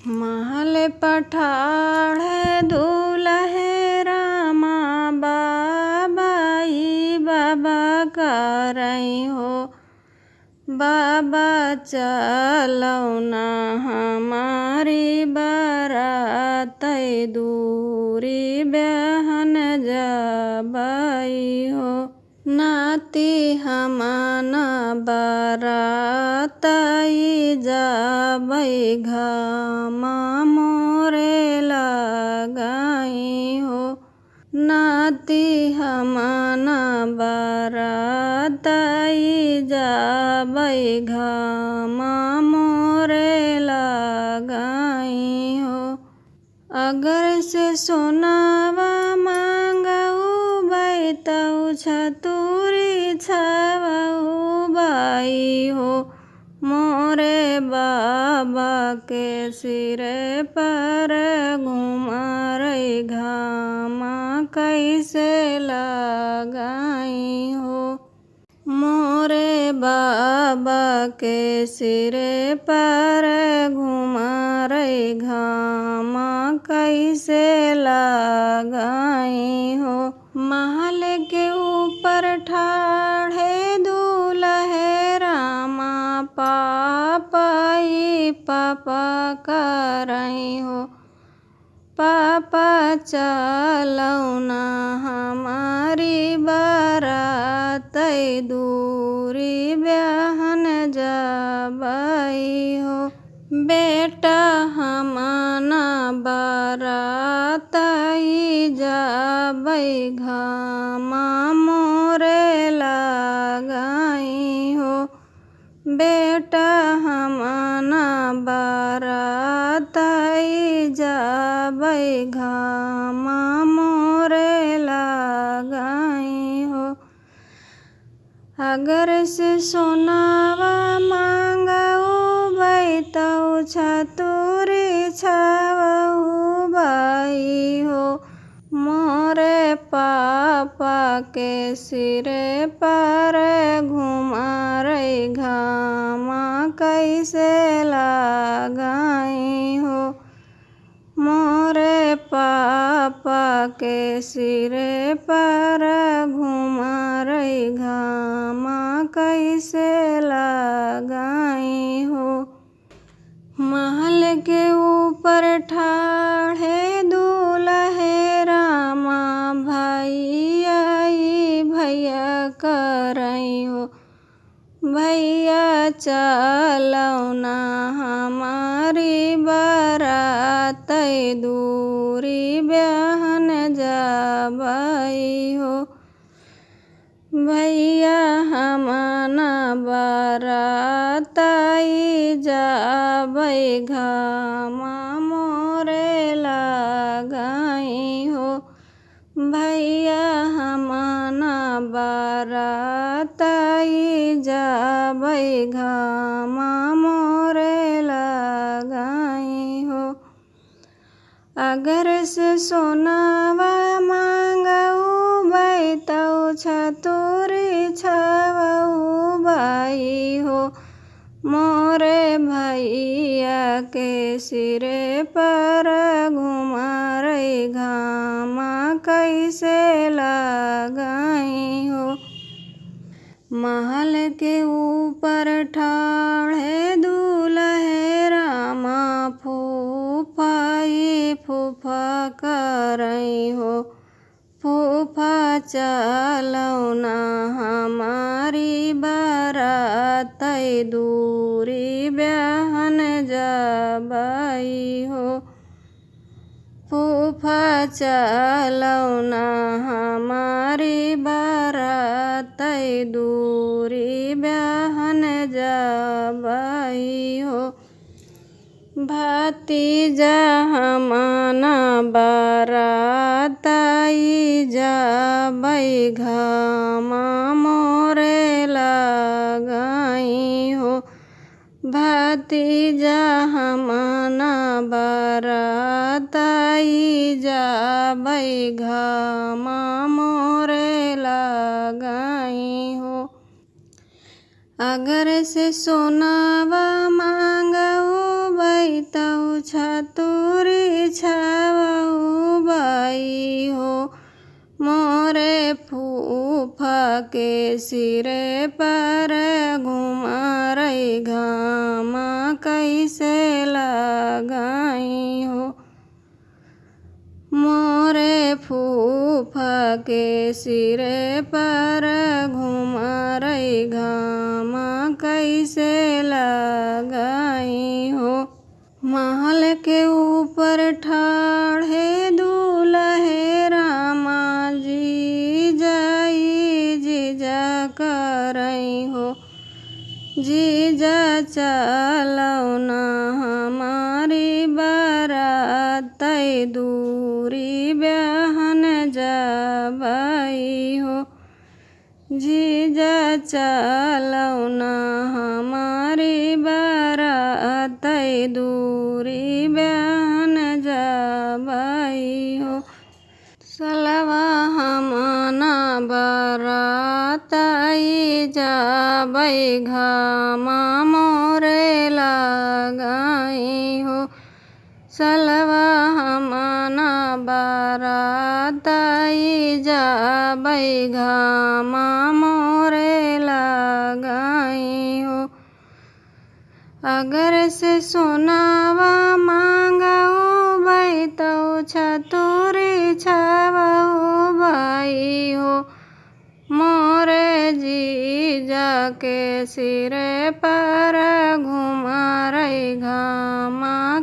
महल पठाड़ दूल्हे रामा बाबाई बाबा करई हो। बाबा चलौना हमारी बारात दूरी बहन जबई हो। नाती हमाना बारात जबई घामा मोरे लगाई हो। नाती हमाना बारात जबई घामा मोरे लगाई हो। अगर से सोनावा मांगऊ बैतऊ छतुरी छवऊ बाई हो। मोरे बाबा के सिरे पर घुमरई घामा कैसे लगाई हो। मोरे बाबा के सिरे पर घुमरई घामा कैसे लगाई हो। महल के ऊपर ठाढ़े दूल्हे रामा पापाई पापा करई हो। पापा चलौना हमारी बारात दूरी बहन जबई हो। बेटा हमाना बारात जबई घामा मोरे लगाई हो। बेटा हमाना बारात जबई घामा मोरे लगाई हो। अगर से सोनावा मांगऊ बैतऊ छतुरी छवऊ बाई हो। मोरे पापा के सिरे पर घुमरई घामा कैसे लगाई हो। मोरे पापा के सिरे पर घुमरई घामा कैसे लगाई हो। महल के ऊपर ठाढ़े दूल्हे रामा भैया भैया करई हो। भैया चलौना हमारी बारात दूरी बहन जबई हो। भैया हमाना बारात जबई घामा मोरे लगाई हो। भैया हमाना बारात जबई घामा मोरे लगाई हो। अगर से सोनावा मांगऊ बैतऊ छतुरी छवऊ बाई हो। मोरे भैया के सिरे पर घुमरई घामा कैसे लगाई हो। महल के ऊपर ठाढ़े दूल्हे रामा फूफाई फूफा करई हो। फूफा चलौना हमारी बारात दूरी बहन जबई हो। फूफा चलौना हमारी बारात दूरी बहन जबई हो। भतीजा हमाना बारात जबई घामा मोरे लगाई हो। भतीजा हमाना बारात जबई घामा मोरे लगाई हो। अगर से सोनावा मांगऊ बैतऊ छतुरी छावहु बाई हो। मोरे फूफा के सिरे पर घुमरई घामा कैसे लगाई हो। मोरे फूफा के सिरे पर घुमरई घामा कैसे लगाई हो। महल के ऊपर ठाढ़े दूल्हे रामा जी जाई जीजा करई हो। जीजा चलो ना हमारी बारात दूरी ब्याहन जाबाई हो। जीजा चलो ना हमारी बारात दूरी ब्याहन जाबाई हो। सलवा हमना बारात जाबई घामा मोरे लगाई हो। सलवा हमना बारात जाबई घामा मोरे लगाई हो। अगर से सोनावा मांगऊ बैतौ छतुरी छावहु बाई हो। मोरे जीजा के सिरे पर घुमरई घामा